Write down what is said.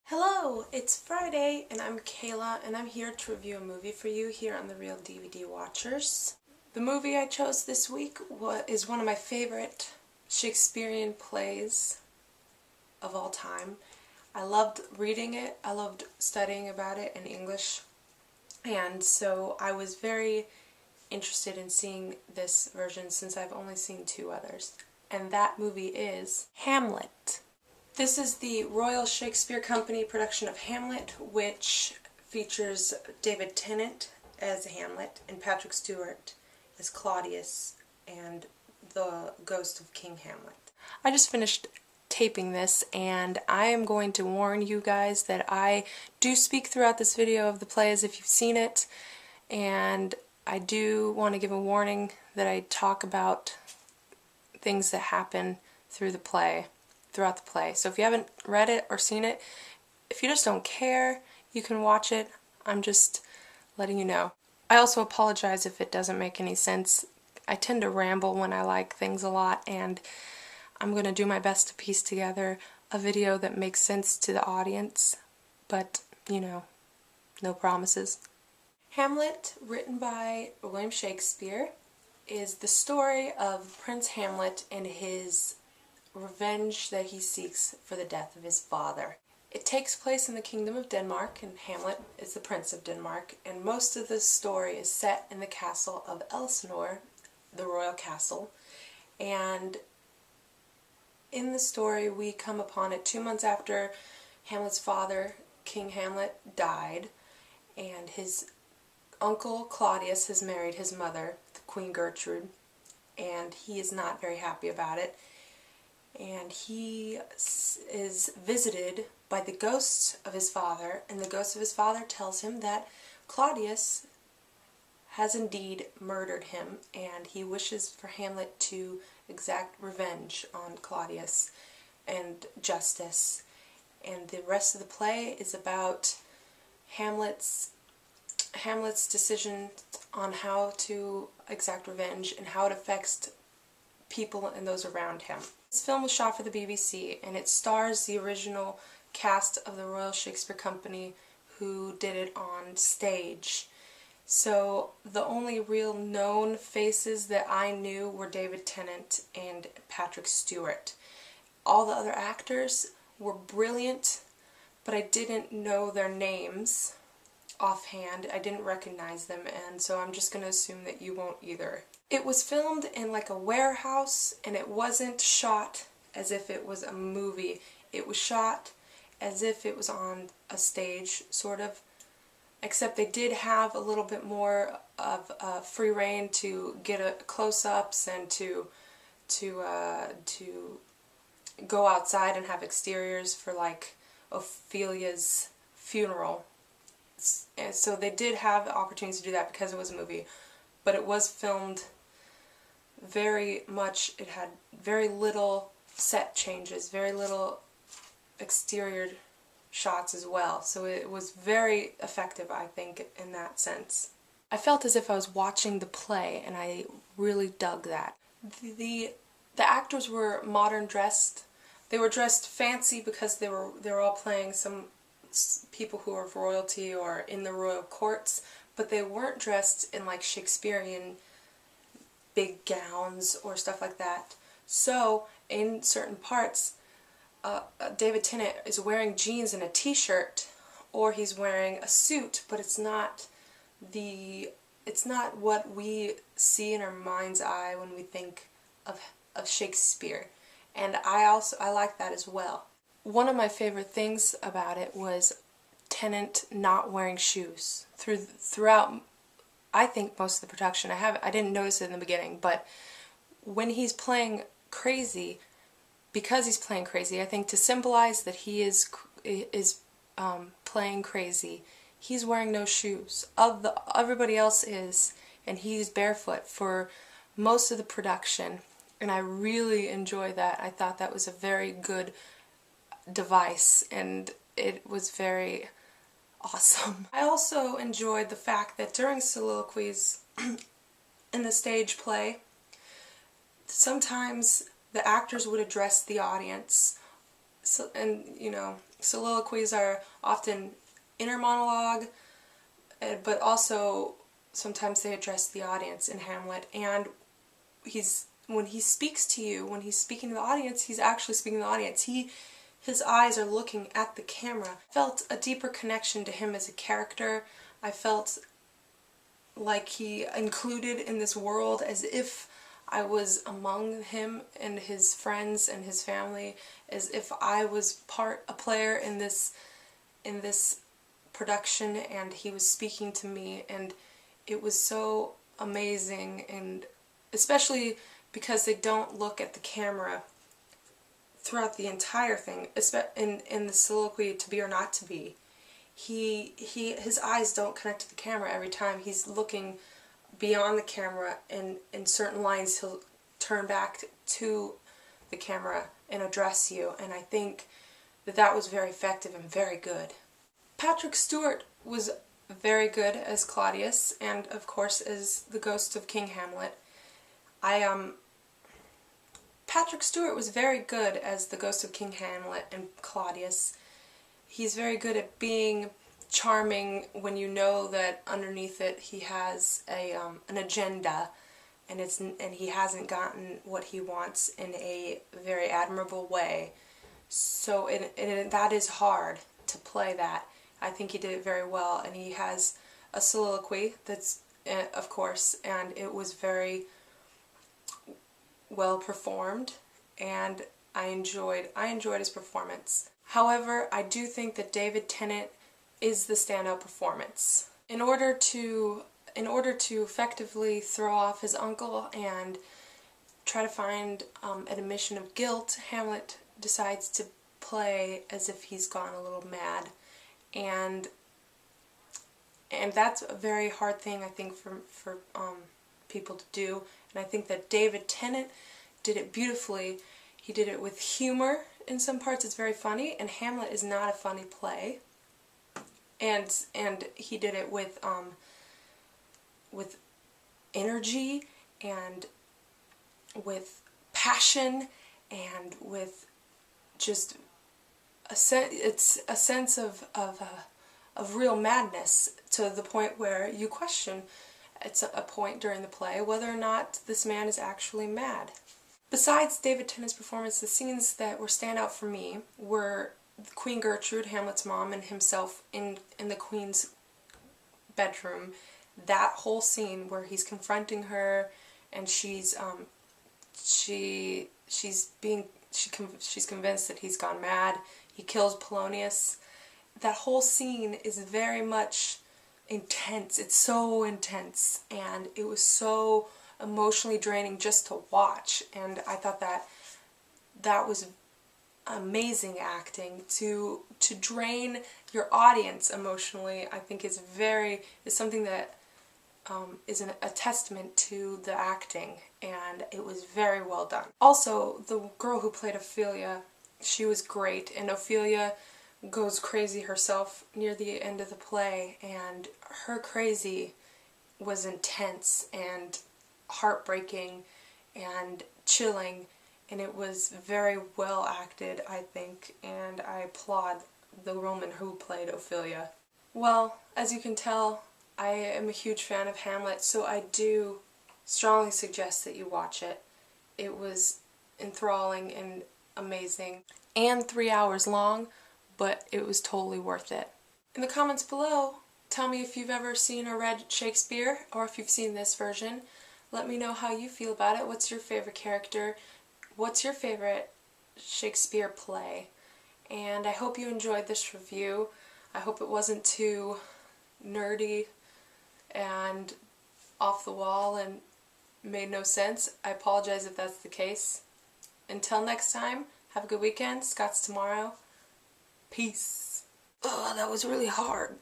Hello, it's Friday and I'm Kayla and I'm here to review a movie for you here on theReelDVDWatchers. The movie I chose this week is one of my favorite Shakespearean plays of all time. I loved reading it, I loved studying about it in English, and so I was very interested in seeing this version since I've only seen two others. And that movie is Hamlet. This is the Royal Shakespeare Company production of Hamlet, which features David Tennant as Hamlet and Patrick Stewart as Claudius and the ghost of King Hamlet. I just finished taping this and I am going to warn you guys that I do speak throughout this video of the play as if you've seen it, and I do want to give a warning that I talk about things that happen throughout the play. So if you haven't read it or seen it, if you just don't care, you can watch it. I'm just letting you know. I also apologize if it doesn't make any sense. I tend to ramble when I like things a lot, and I'm going to do my best to piece together a video that makes sense to the audience, but, you know, no promises. Hamlet, written by William Shakespeare, is the story of Prince Hamlet and his revenge that he seeks for the death of his father. It takes place in the Kingdom of Denmark, and Hamlet is the Prince of Denmark, and most of the story is set in the castle of Elsinore, the royal castle, and in the story we come upon it 2 months after Hamlet's father, King Hamlet, died, and his uncle Claudius has married his mother, Queen Gertrude, and he is not very happy about it. And he is visited by the ghost of his father, and the ghost of his father tells him that Claudius has indeed murdered him, and he wishes for Hamlet to exact revenge on Claudius and justice. And the rest of the play is about Hamlet's decision on how to exact revenge and how it affects people and those around him. This film was shot for the BBC, and it stars the original cast of the Royal Shakespeare Company who did it on stage. So the only real known faces that I knew were David Tennant and Patrick Stewart. All the other actors were brilliant, but I didn't know their names offhand. I didn't recognize them, and so I'm just going to assume that you won't either. It was filmed in like a warehouse, and it wasn't shot as if it was a movie. It was shot as if it was on a stage, sort of, except they did have a little bit more of free reign to get close-ups and to go outside and have exteriors for like Ophelia's funeral. And so they did have the opportunity to do that because it was a movie, but it was filmed very much, it had very little set changes, very little exterior shots as well, so it was very effective, I think, in that sense. I felt as if I was watching the play, and I really dug that. The actors were modern dressed. They were dressed fancy because they were all playing some people who are of royalty or in the royal courts, but they weren't dressed in like Shakespearean big gowns or stuff like that. So in certain parts, David Tennant is wearing jeans and a t-shirt, or he's wearing a suit, but it's not what we see in our mind's eye when we think of Shakespeare, and I like that as well. One of my favorite things about it was Tennant not wearing shoes throughout, I think, most of the production. I didn't notice it in the beginning, but when he's playing crazy, because he's playing crazy, I think to symbolize that he is playing crazy, he's wearing no shoes. Everybody else is, and he's barefoot for most of the production, and I really enjoy that. I thought that was a very good device, and it was very awesome. I also enjoyed the fact that during soliloquies in the stage play, sometimes the actors would address the audience, so, and you know, soliloquies are often inner monologue, but also sometimes they address the audience in Hamlet. And when he speaks to you, when he's speaking to the audience, he's actually speaking to the audience. His eyes are looking at the camera. I felt a deeper connection to him as a character. I felt like he included in this world, as if I was among him and his friends and his family, as if I was a player in this production, and he was speaking to me, and it was so amazing. And especially because they don't look at the camera throughout the entire thing, in the soliloquy To Be or Not to Be, his eyes don't connect to the camera every time. He's looking beyond the camera, and in certain lines he'll turn back to the camera and address you, and I think that was very effective and very good. Patrick Stewart was very good as Claudius, and of course as the ghost of King Hamlet. Patrick Stewart was very good as the ghost of King Hamlet and Claudius. He's very good at being charming when you know that underneath it he has an agenda, and he hasn't gotten what he wants in a very admirable way. So that is hard to play that. I think he did it very well, and he has a soliloquy that's, of course, and it was very well performed, and I enjoyed his performance. However, I do think that David Tennant is the standout performance. In order to effectively throw off his uncle and try to find an admission of guilt, Hamlet decides to play as if he's gone a little mad, and that's a very hard thing, I think, for people to do. And I think that David Tennant did it beautifully. He did it with humor. In some parts it's very funny, and Hamlet is not a funny play. And he did it with energy, and with passion, and with just it's a sense of real madness, to the point where you question at a point during the play whether or not this man is actually mad. Besides David Tennant's performance, the scenes that were standout for me were Queen Gertrude, Hamlet's mom, and himself in the Queen's bedroom. That whole scene where he's confronting her, and she's convinced that he's gone mad. He kills Polonius. That whole scene is very much intense. It's so intense, and it was so emotionally draining just to watch. And I thought that was amazing acting to drain your audience emotionally. I think is something that is a testament to the acting, and it was very well done. Also, the girl who played Ophelia, she was great, and Ophelia goes crazy herself near the end of the play, and her crazy was intense and heartbreaking and chilling, and it was very well acted, I think, and I applaud the woman who played Ophelia. Well, as you can tell, I am a huge fan of Hamlet, so I do strongly suggest that you watch it. It was enthralling and amazing, and 3 hours long, but it was totally worth it. In the comments below, tell me if you've ever seen or read Shakespeare, or if you've seen this version. Let me know how you feel about it. What's your favorite character? What's your favorite Shakespeare play? And I hope you enjoyed this review. I hope it wasn't too nerdy and off the wall and made no sense. I apologize if that's the case. Until next time, have a good weekend. Scott's tomorrow. Peace. Oh, that was really hard.